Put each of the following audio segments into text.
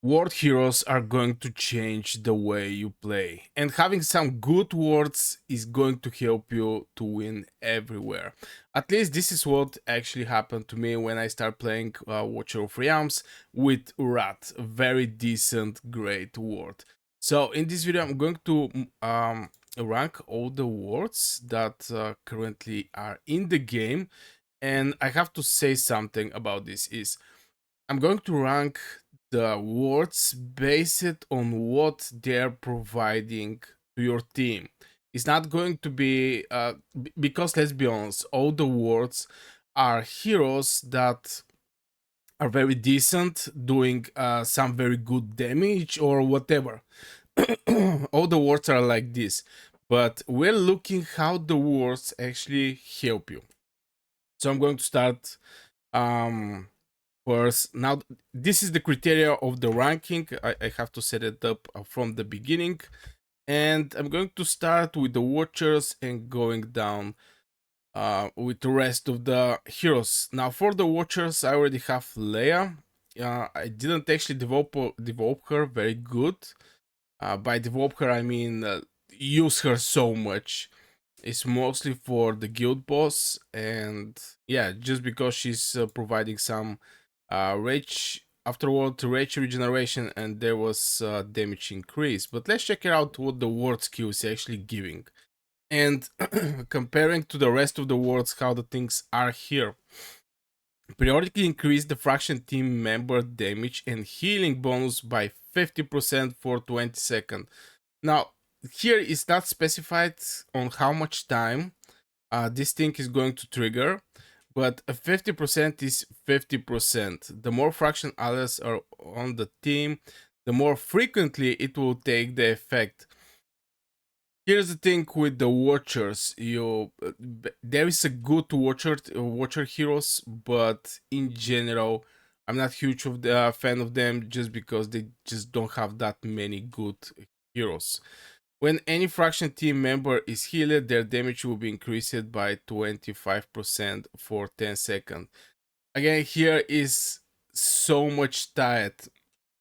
Ward heroes are going to change the way you play, and having some good wards is going to help you to win everywhere. At least this is what actually happened to me when I started playing Watcher of Realms with Rat, a very decent, great ward. So in this video, I'm going to rank all the wards that currently are in the game, and I have to say something about this is I'm going to rank the words based on what they're providing to your team. It's not going to be because let's be honest, all the words are heroes that are very decent, doing some very good damage or whatever. All the words are like this, but we're looking how the words actually help you. So I'm going to start um first. Now, this is the criteria of the ranking. I have to set it up from the beginning. And I'm going to start with the Watchers and going down with the rest of the heroes. Now, for the Watchers, I already have Leia. I didn't actually develop her very good. By develop her, I mean use her so much. It's mostly for the guild boss, and yeah, just because she's providing some rage afterward rage regeneration, and there was damage increase. But let's check it out what the ward skill is actually giving, and comparing to the rest of the words how the things are here. Periodically increase the fraction team member damage and healing bonus by 50% for 20 seconds. Now, here is not specified on how much time this thing is going to trigger, but a 50% is 50%. The more fraction allies are on the team, the more frequently it will take the effect. Here's the thing with the watchers: there is a good watcher heroes, but in general, I'm not huge of the fan of them just because they just don't have that many good heroes. When any fraction team member is healed, their damage will be increased by 25% for 10 seconds. Again, here is so much tied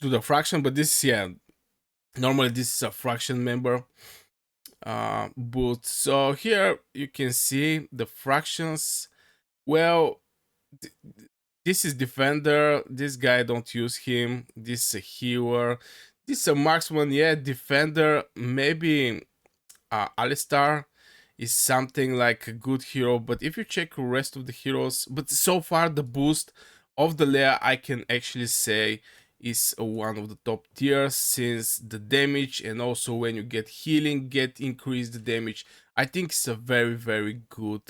to the fraction, but this, yeah, normally this is a fraction member. But so here you can see the fractions. Well, th- this is defender. This guy don't use him. This is a healer. This is a marksman. Yeah, defender. Maybe Alistar is something like a good hero, but if you check the rest of the heroes, but so far the boost of the Leia I can actually say is one of the top tiers, since the damage and also when you get healing get increased the damage. I think it's a very good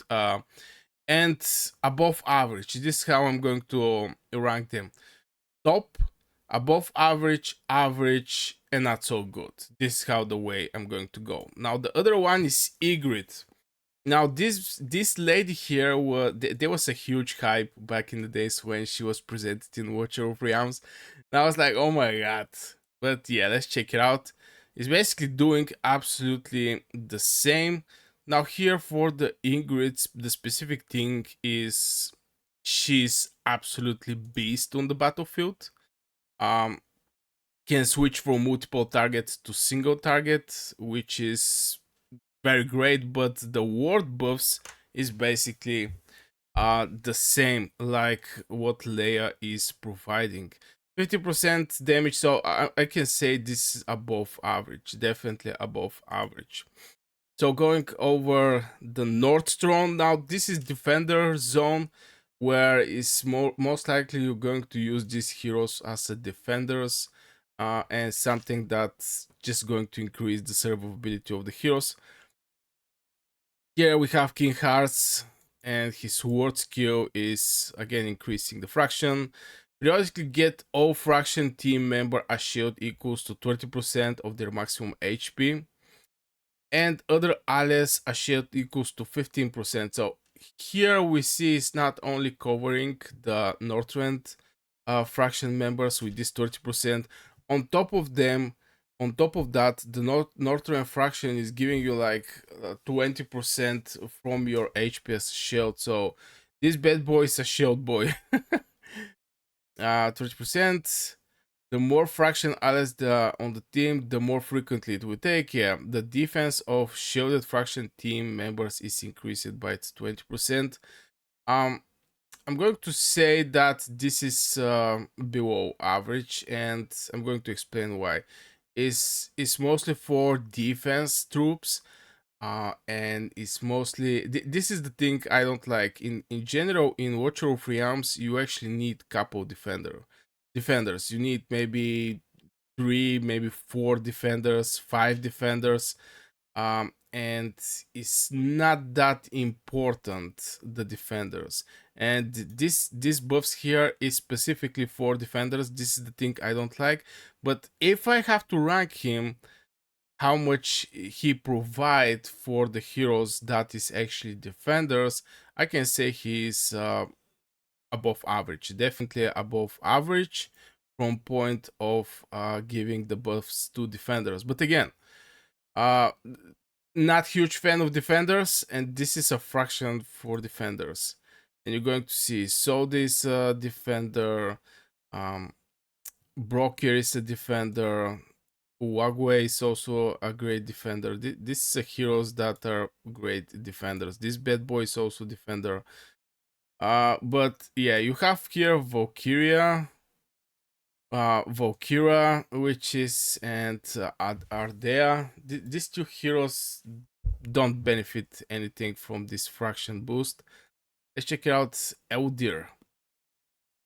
and above average. This is how I'm going to rank them: top, above average, average, and not so good. This is how the way I'm going to go. Now the other one is Ygritte. Now this lady here there was a huge hype back in the days when she was presented in Watcher of Realms. And I was like, oh my god. But yeah, let's check it out. It's basically doing absolutely the same. Now here for the Ygritte, the specific thing is she's absolutely beast on the battlefield. Um, can switch from multiple targets to single target, which is very great. But the ward buffs is basically the same like what Leia is providing. 50% damage, so I can say this is above average, definitely above average. So going over the North Throne, now this is defender zone, where is most likely you're going to use these heroes as a defenders, and something that's just going to increase the survivability of the heroes. Here we have King Hearts, and his sword skill is again increasing the fraction. Periodically get all fraction team member a shield equals to 20% of their maximum HP, and other allies a shield equals to 15%. So here we see it's not only covering the Northrend fraction members with this 30%. On top of them, on top of that, the Northrend fraction is giving you like 20% from your HP as shield. So this bad boy is a shield boy. 30%. The more fraction allies on the team, the more frequently it will take. Yeah, the defense of shielded fraction team members is increased by 20%. Um, I'm going to say that this is below average, and I'm going to explain why. It's mostly for defense troops, and it's mostly this is the thing I don't like. In general, in Watcher of Realms, you actually need couple defenders. You need maybe three, maybe four defenders, five defenders, and it's not that important, the defenders. And this buffs here is specifically for defenders. This is the thing I don't like. But if I have to rank him, how much he provide for the heroes that is actually defenders, I can say he's above average, definitely above average from point of giving the buffs to defenders. But again, uh not huge fan of defenders, and this is a fraction for defenders. And you're going to see, so this defender, um Broker is a defender, Uwagwe is also a great defender. This is a heroes that are great defenders. This bad boy is also defender. But yeah, you have here Valkyria, which is, and Ardea. These two heroes don't benefit anything from this fraction boost. Let's check out Eldir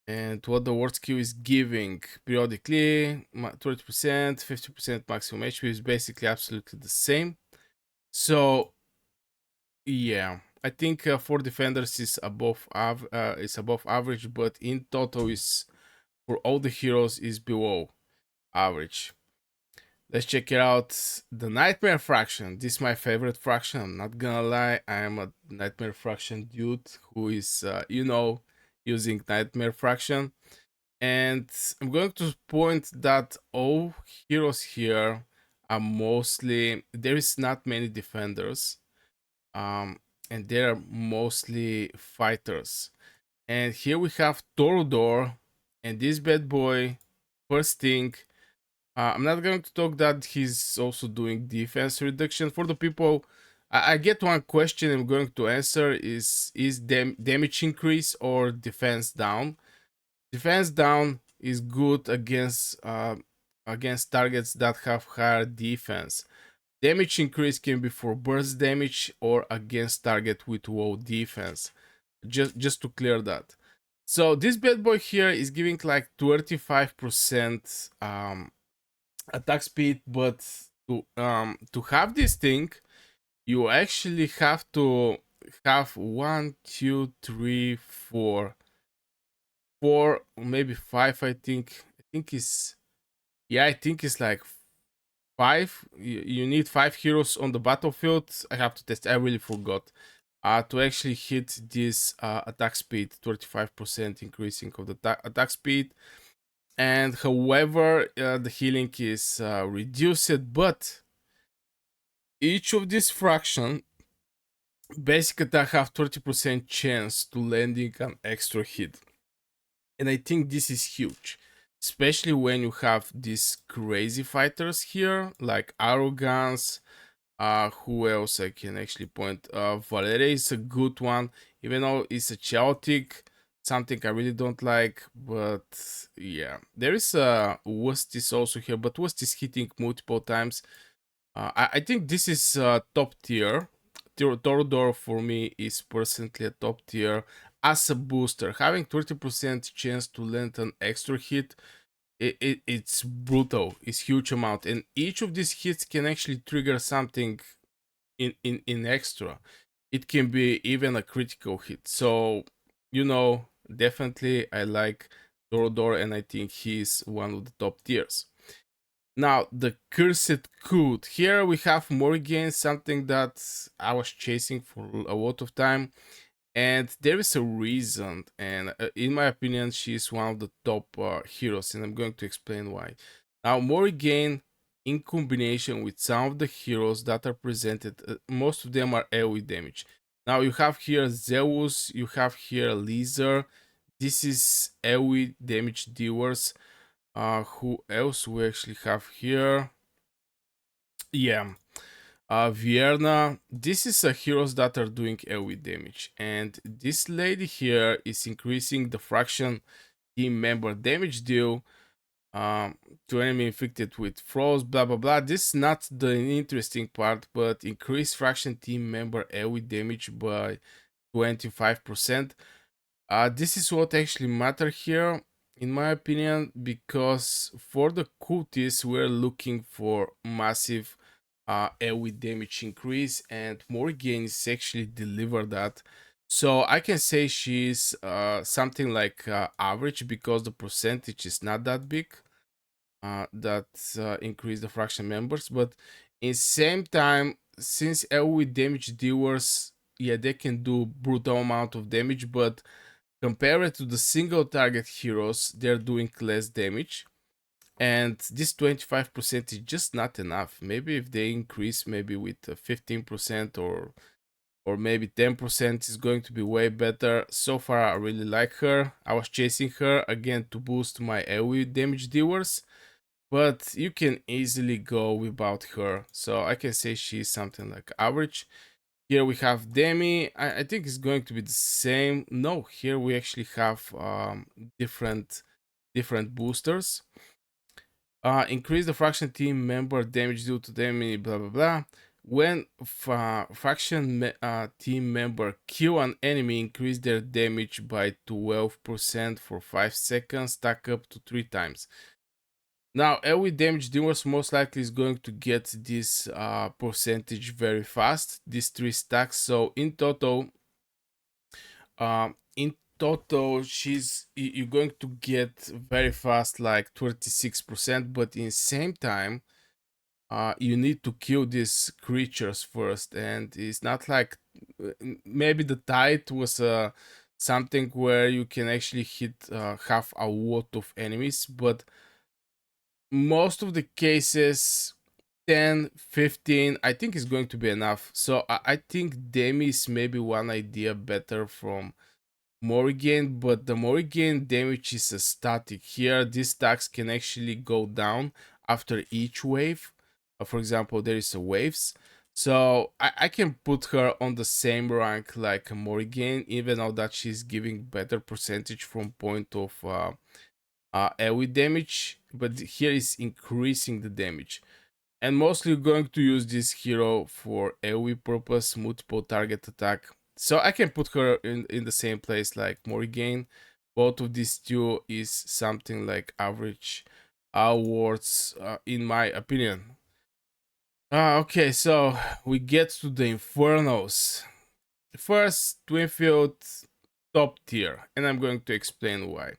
and what the ward skill is giving periodically. 20%, 50% maximum HP is basically absolutely the same. So yeah, I think for defenders is above average, but in total is for all the heroes is below average. Let's check it out. The Nightmare Fraction. This is my favorite fraction. I'm not gonna lie. I am a Nightmare Fraction dude who is, using Nightmare Fraction. And I'm going to point that all heroes here are mostly, there is not many defenders. And they are mostly fighters. And here we have Torodor, and this bad boy, first thing, I'm not going to talk that he's also doing defense reduction. For the people, I get one question I'm going to answer is damage increase or defense down? Defense down is good against targets that have higher defense. Damage increase can be for burst damage or against target with low defense. Just to clear that. So this bad boy here is giving like 25% attack speed, but to have this thing, you actually have to have one, two, three, four, maybe five. I think is yeah, I think it's like five. You need five heroes on the battlefield. I have to test. I really forgot. To actually hit this attack speed, 35% increasing of the attack speed. And however, the healing is reduced, but each of these fraction basic attack have 30% chance to landing an extra hit. And I think this is huge, especially when you have these crazy fighters here, like Arrogance. Who else I can actually point? Valeria is a good one, even though it's a chaotic, something I really don't like. But yeah, there is a Wustis also here, but Wustis hitting multiple times. I think this is top tier. Torodor for me is personally a top tier as a booster. Having 30% chance to land an extra hit, it's brutal. It's huge amount, and each of these hits can actually trigger something in extra. It can be even a critical hit. So definitely I like Torodor, and I think he's one of the top tiers. Now, the Cursed Coot. Here we have Morrigan, something that I was chasing for a lot of time. And there is a reason. And in my opinion, she's one of the top heroes. And I'm going to explain why. Now, Morrigan, in combination with some of the heroes that are presented, most of them are AoE damage. Now, you have here Zeus, you have here Lizard. This is AoE damage dealers. Who else we actually have here? Yeah. Vierna. This is a heroes that are doing AoE damage, and this lady here is increasing the fraction team member damage deal um, to enemy inflicted with frost. Blah blah blah. This is not the interesting part, but increase fraction team member AoE damage by 25%. This is what actually matter here, in my opinion, because for the cultists, we're looking for massive AoE damage increase, and Morrigan is actually deliver that. So I can say she's something like average because the percentage is not that big that increase the fraction members, but in same time, since AoE damage dealers, yeah, they can do brutal amount of damage, but compared to the single target heroes, they're doing less damage. And this 25% is just not enough. Maybe if they increase maybe with 15% or maybe 10% is going to be way better. So far, I really like her. I was chasing her again to boost my AoE damage dealers, but you can easily go without her. So I can say she's something like average. Here we have Demi. I think it's going to be the same. No, here we actually have different boosters. Increase the fraction team member damage due to Demi. Blah blah blah. When faction team member kill an enemy, increase their damage by 12% for 5 seconds, stack up to 3 times. Now, every damage dealers most likely is going to get this percentage very fast, these 3 stacks. So in total, you're going to get very fast, like 26%. But in same time, you need to kill these creatures first, and it's not like maybe the tide was something where you can actually hit half a lot of enemies, but most of the cases 10 15 I think is going to be enough. So I think Demi is maybe one idea better from Morrigan, but the Morrigan damage is a static. Here these stacks can actually go down after each wave. For example, there is a waves, so I can put her on the same rank like Morrigan, even though that she's giving better percentage from point of AoE damage, but here is increasing the damage. And mostly going to use this hero for AoE purpose, multiple target attack. So I can put her in the same place like Morrigan. Both of these two is something like average awards, in my opinion. Okay, so we get to the Infernals. First, Twinfield top tier, and I'm going to explain why.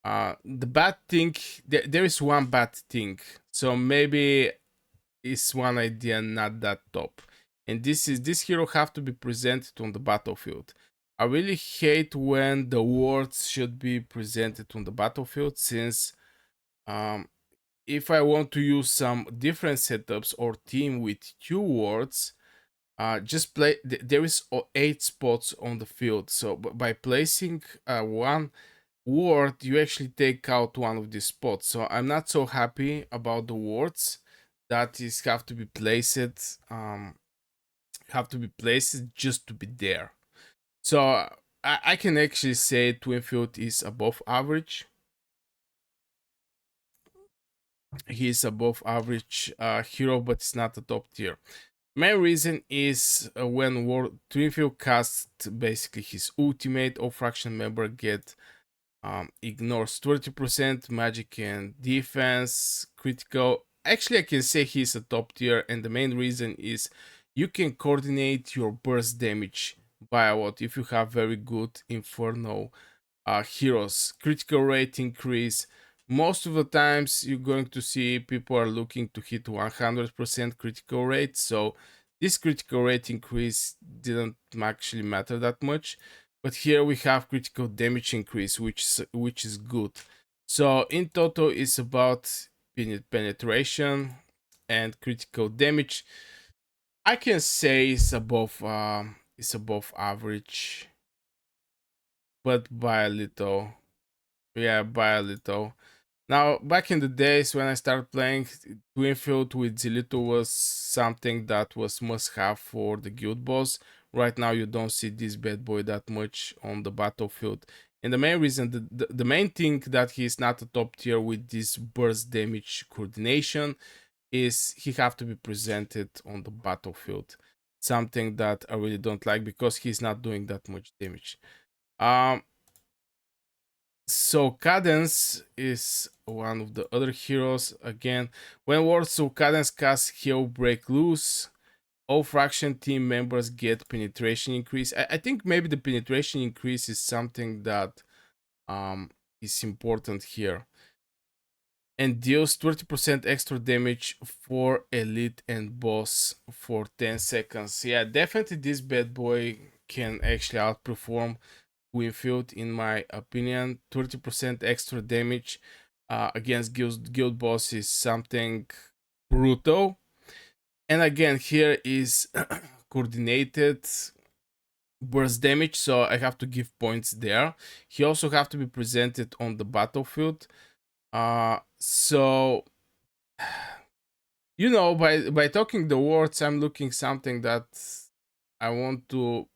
The bad thing, there is one bad thing, so maybe is one idea not that top, and this hero have to be presented on the battlefield. I really hate when the words should be presented on the battlefield, since um if I want to use some different setups or team with two words, just play there is 8 spots on the field, so by placing one word, you actually take out one of these spots. So I'm not so happy about the words that is have to be placed just to be there. So I can actually say Twinfield is above average. He is above average hero, but it's not a top tier. Main reason is when Twinfield casts basically his ultimate, all fraction member get ignores 30% magic and defense, critical. Actually, I can say he's a top tier, and the main reason is you can coordinate your burst damage by a lot if you have very good Infernal heroes. Critical rate increase. Most of the times, you're going to see people are looking to hit 100% critical rate, so this critical rate increase didn't actually matter that much. But here we have critical damage increase, which is good. So in total, it's about penetration and critical damage. I can say it's above average, but by a little. Yeah, by a little. Now, back in the days when I started playing, Twinfield with Zilito was something that was must have for the guild boss. Right now, you don't see this bad boy that much on the battlefield. And the main reason, the main thing that he's not a top tier with this burst damage coordination is he have to be presented on the battlefield. Something that I really don't like because he's not doing that much damage. Um, so Cadence is one of the other heroes. Again, when words so Cadence casts Hell Break Loose, all fraction team members get penetration increase. I think maybe the penetration increase is something that um is important here. And deals 30% extra damage for elite and boss for 10 seconds. Yeah, definitely this bad boy can actually outperform Winfield, in my opinion. 30% extra damage against guild boss is something brutal. And again, here is coordinated burst damage, so I have to give points there. He also have to be presented on the battlefield. So you know, by talking the words, I'm looking something that I want to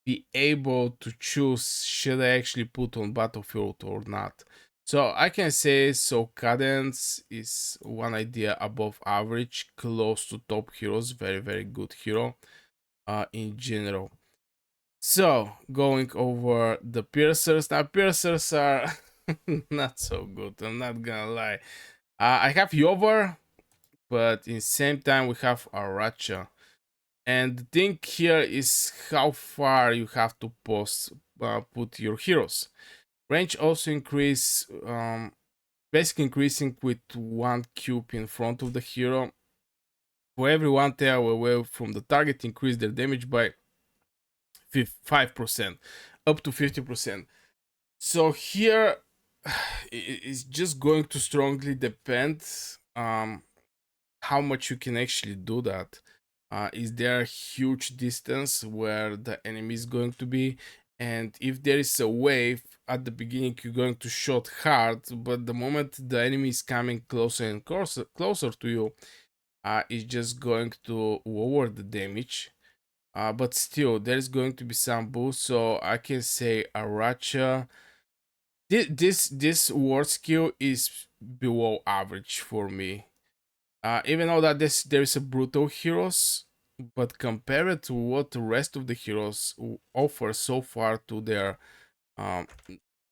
be able to choose should I actually put on battlefield or not. So I can say so Cadence is one idea above average, close to top heroes, very good hero in general. So going over the piercers. Now piercers are not so good, I'm not gonna lie. I have Yover, but in same time we have Aracha. And the thing here is how far you have to put your heroes. Range also increase, basically increasing with 1 cube in front of the hero. For every 1 tail away from the target, increase their damage by 5%, up to 50%. So here, it's just going to strongly depend how much you can actually do that. Is there a huge distance where the enemy is going to be? And if there is a wave at the beginning, you're going to shot hard, but the moment the enemy is coming closer and closer to you, it's just going to lower the damage. But still, there's going to be some boost, so I can say Aracha. This ward skill is below average for me. Even though that there is a brutal heroes, but compared to what the rest of the heroes offer so far to their um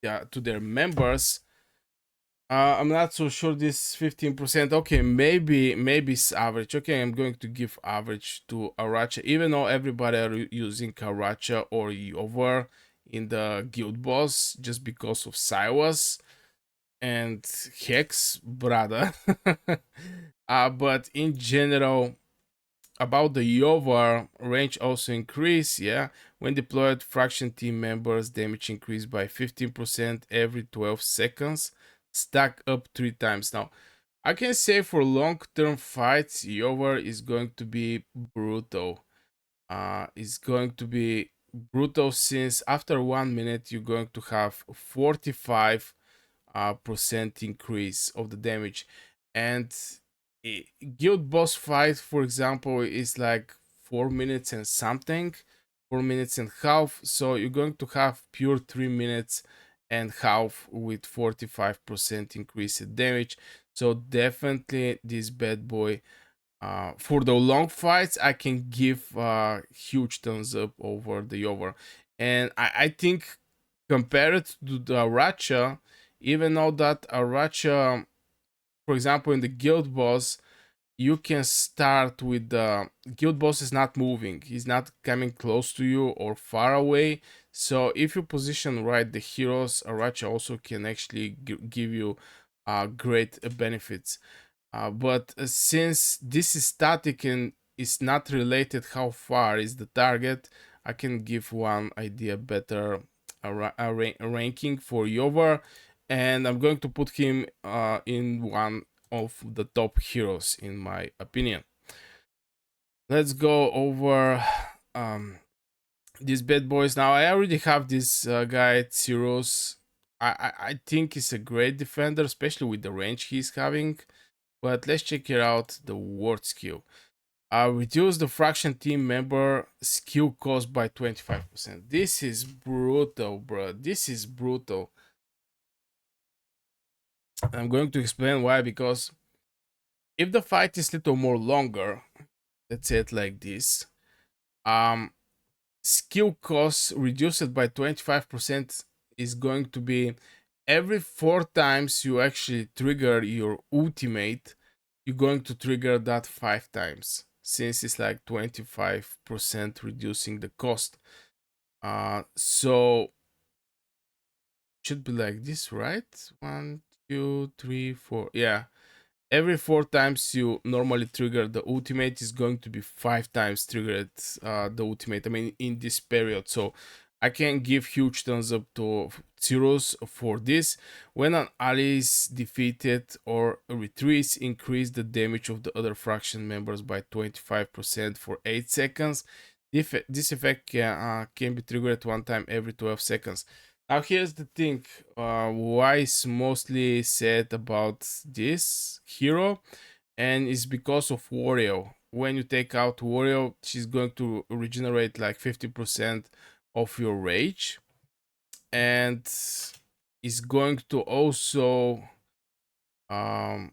yeah to their members, I'm not so sure this 15%. Okay, maybe it's average. Okay, I'm going to give average to Aracha, even though everybody are using Aracha or Yover in the guild boss just because of Silas and Hex, brother. But in general, about the Yovar, range also increase. Yeah, when deployed, fraction team members damage increase by 15% every 12 seconds, stack up 3 times. Now, I can say for long-term fights, Yovar is going to be brutal. Is going to be brutal since after 1 minute you're going to have 45 percent increase of the damage. And guild boss fight, for example, is like 4 minutes and something, 4 minutes and half. So you're going to have pure 3 minutes and half with 45% increase in damage. So definitely this bad boy, for the long fights, I can give huge thumbs up over the over. And I think compared to the Aracha, even though that Aracha, for example, in the guild boss, you can start with the guild boss is not moving, he's not coming close to you or far away. So if you position right the heroes, Aracha also can actually give you great benefits. But since this is static and is not related how far is the target, I can give one idea better ranking for Yovar, and I'm going to put him in one of the top heroes in my opinion. Let's go over these bad boys. Now I already have this guy Cirrus. I think he's a great defender, especially with the range he's having. But let's check it out. The word skill. Reduce the fraction team member skill cost by 25%. This is brutal, bro. This is brutal. I'm going to explain why. Because if the fight is little more longer, let's say it like this, um, skill cost reduced by 25% is going to be every 4 times you actually trigger your ultimate, you're going to trigger that 5 times, since it's like 25% reducing the cost. So should be like this, right? 1, 2, 3, 4. Yeah, every 4 times you normally trigger the ultimate is going to be 5 times triggered the ultimate. I mean, in this period. So I can give huge thumbs up to zeros for this. When an ally is defeated or retreats, increase the damage of the other faction members by 25% for 8 seconds. This effect can be triggered at one time every 12 seconds. Now here's the thing, why is mostly said about this hero, and it's because of Wario. When you take out Wario, she's going to regenerate like 50% of your rage, and is going to also um,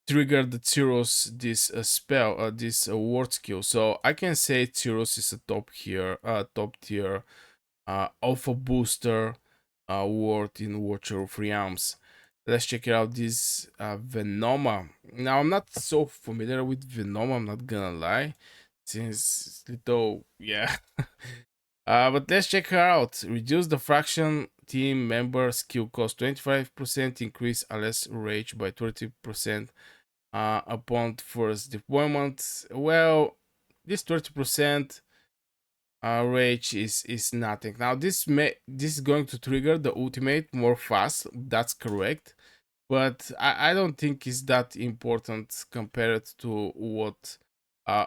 trigger the Tyros this spell, this ward skill. So I can say Tyros is a top tier alpha booster word in Watcher of Realms. Let's check it out. This Venoma. Now I'm not so familiar with Venoma, I'm not gonna lie, since little, yeah. But let's check her out. Reduce the fraction team member skill cost 25%, increase less rage by 30% upon first deployment. Well, this 30% rage is nothing. Now this is going to trigger the ultimate more fast. That's correct, but I don't think it's that important compared to what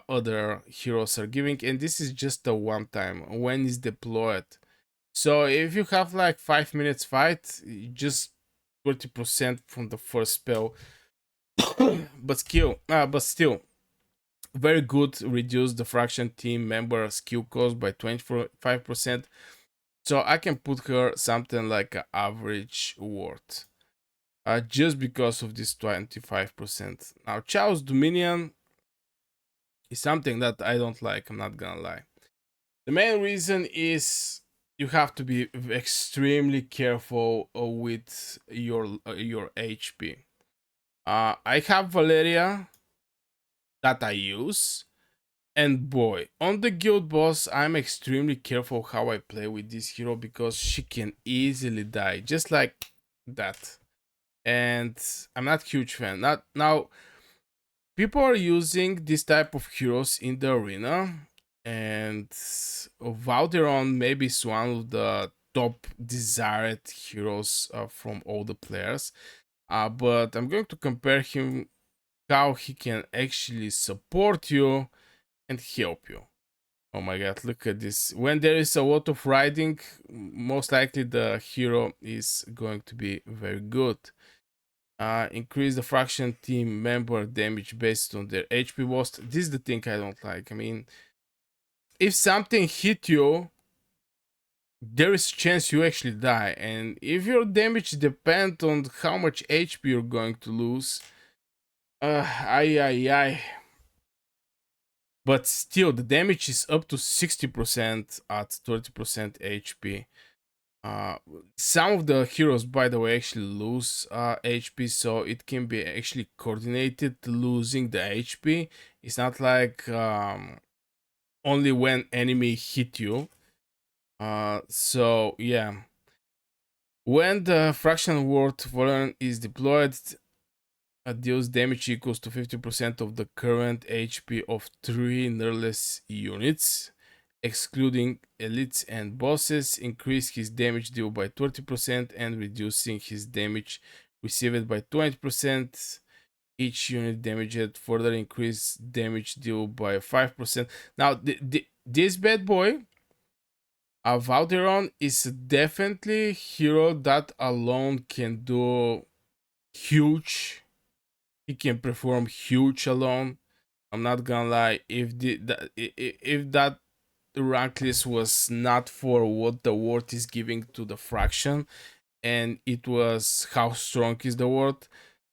other heroes are giving. And this is just a one time when it's deployed. So if you have like 5 minutes fight, just 30% from the first spell, but still very good. Reduce the fraction team member skill cost by 25%. So I can put her something like an average word. Just because of this 25%. Now, Chaos Dominion is something that I don't like, I'm not gonna lie. The main reason is you have to be extremely careful with your HP. I have Valeria that I use, and boy, on the guild boss, I'm extremely careful how I play with this hero because she can easily die, just like that. And I'm not huge fan. Not now. People are using this type of heroes in the arena, and Valderon maybe is one of the top desired heroes from all the players. But I'm going to compare him how he can actually support you and help you. Oh my god, look at this. When there is a lot of riding, most likely the hero is going to be very good. Increase the fraction team member damage based on their HP lost. This is the thing I don't like. I mean, if something hit you, there is a chance you actually die, and if your damage depends on how much HP you're going to lose, ay. But still, the damage is up to 60% at 30% HP. Uh, some of the heroes, by the way, actually lose HP, so it can be actually coordinated losing the HP. It's not like only when enemy hit you. So yeah, when the fraction word volume is deployed, deals damage equals to 50% of the current HP of 3 nerless units, excluding elites and bosses. Increase his damage deal by 30% and reducing his damage received by 20%. Each unit damaged further increase damage deal by 5%. Now, this bad boy Valderon is definitely a hero that alone can do huge. He can perform huge alone. I'm not gonna lie. If that rank list was not for what the word is giving to the fraction, and it was how strong is the word,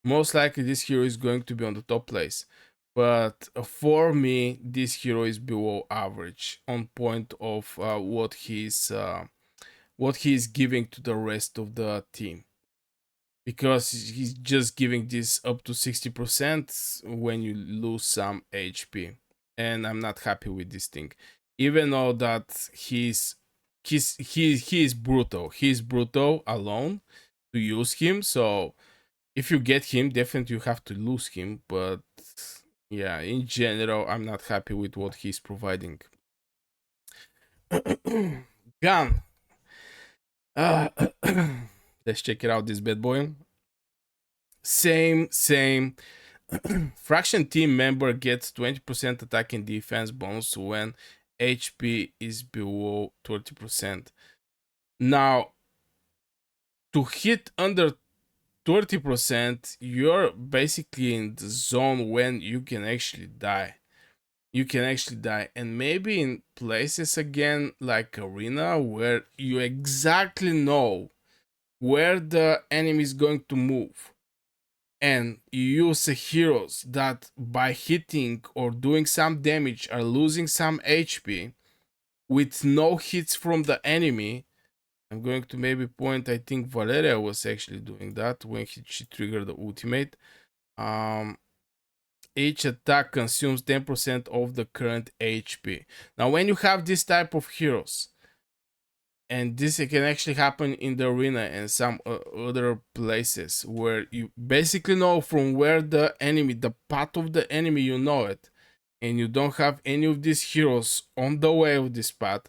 most likely this hero is going to be on the top place. But for me, this hero is below average on point of what he's giving to the rest of the team, because he's just giving this up to 60% when you lose some HP, and I'm not happy with this thing. Even though that he is brutal, he's brutal alone to use him. So if you get him, definitely you have to lose him. But yeah, in general, I'm not happy with what he's providing. Gun. Uh, let's check it out. This bad boy. Same. Fraction team member gets 20% attack and defense bonus when HP is below 30%. Now, to hit under 30%, you're basically in the zone when you can actually die. You can actually die. And maybe in places again like Arena where you exactly know where the enemy is going to move, and you use heroes that by hitting or doing some damage are losing some HP with no hits from the enemy. I'm going to maybe point, I think Valeria was actually doing that when she triggered the ultimate. Um, each attack consumes 10% of the current HP. Now, when you have this type of heroes, and this can actually happen in the arena and some other places where you basically know from where the path of the enemy, you know it, and you don't have any of these heroes on the way of this path,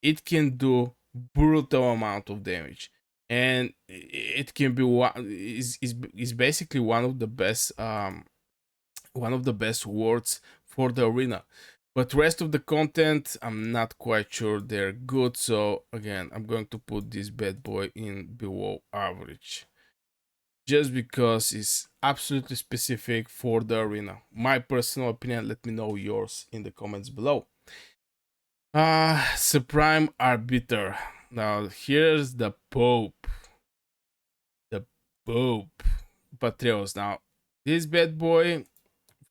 it can do brutal amount of damage, and it can be is basically one of the best words for the arena. But rest of the content, I'm not quite sure they're good. So again, I'm going to put this bad boy in below average, just because it's absolutely specific for the arena. My personal opinion. Let me know yours in the comments below. Supreme Arbiter. Now here's the Pope. The Pope. Patreos. Now this bad boy,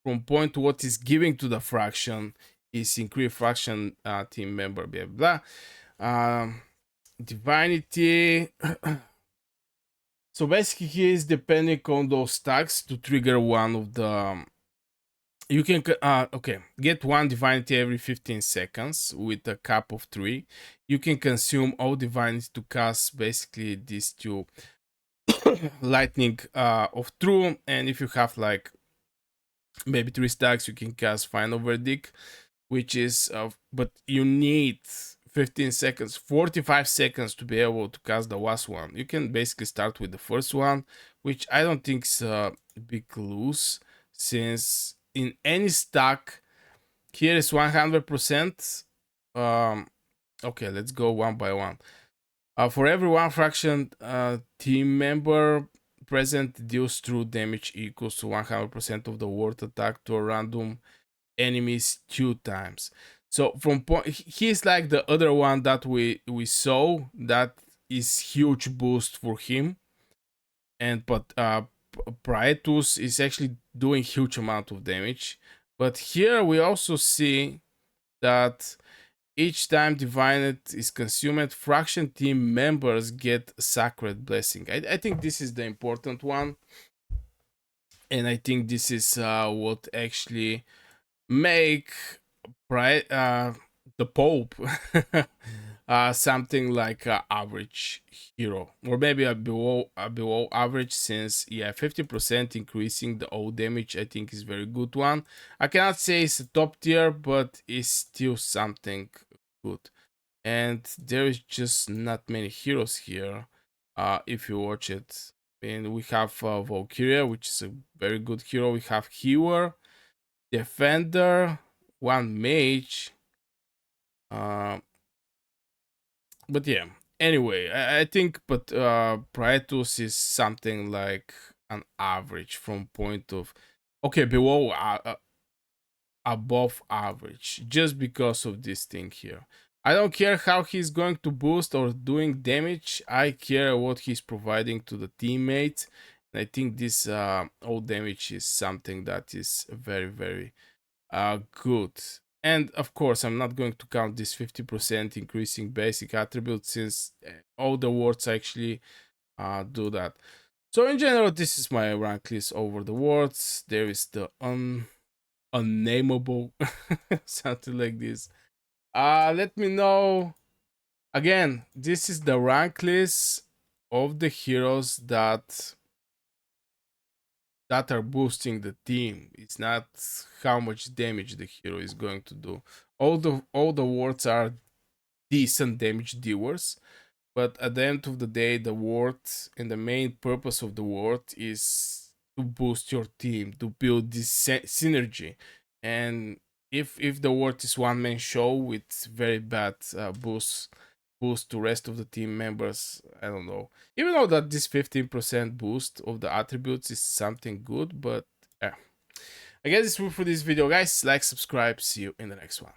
from point to what is giving to the fraction, is increased fraction team member, blah blah. Divinity. So basically, he is depending on those stacks to trigger one of the. You can okay, get one divinity every 15 seconds with a cap of 3. You can consume all divinity to cast basically these two lightning of true, and if you have like maybe 3 stacks, you can cast final verdict, which is but you need 15 seconds, 45 seconds to be able to cast the last one. You can basically start with the first one, which I don't think is a big lose, since in any stack here is 100%. Okay, let's go one by one. For every one fraction team member present deals true damage equals to 100% of the word attack to a random enemies 2 times. So from point, he's like the other one that we saw, that is huge boost for him. And but Praetus is actually doing huge amount of damage. But here we also see that each time Divinate is consumed, fraction team members get Sacred Blessing. I think this is the important one, and I think this is what actually make the Pope something like an average hero, or maybe a below average, since yeah, 50% increasing the old damage I think is very good one. I cannot say it's a top tier, but it's still something good. And there is just not many heroes here if you watch it. And we have Valkyria, which is a very good hero. We have Healer, Defender, one Mage, uh, But yeah, anyway, I think, but Praetus is something like an average from point of, okay, below, above average, just because of this thing here. I don't care how he's going to boost or doing damage. I care what he's providing to the teammates. And I think this all damage is something that is very, very good. And of course, I'm not going to count this 50% increasing basic attribute, since all the words actually do that. So in general, this is my rank list over the words. There is the unnameable, something like this. Let me know. Again, this is the rank list of the heroes that are boosting the team. It's not how much damage the hero is going to do. All the words are decent damage dealers, but at the end of the day, the word and the main purpose of the word is to boost your team, to build this synergy. And if the word is one man show with very bad boost to rest of the team members, I don't know. Even though that this 15% boost of the attributes is something good, but yeah. I guess it's all for this video, guys. Like, subscribe, see you in the next one.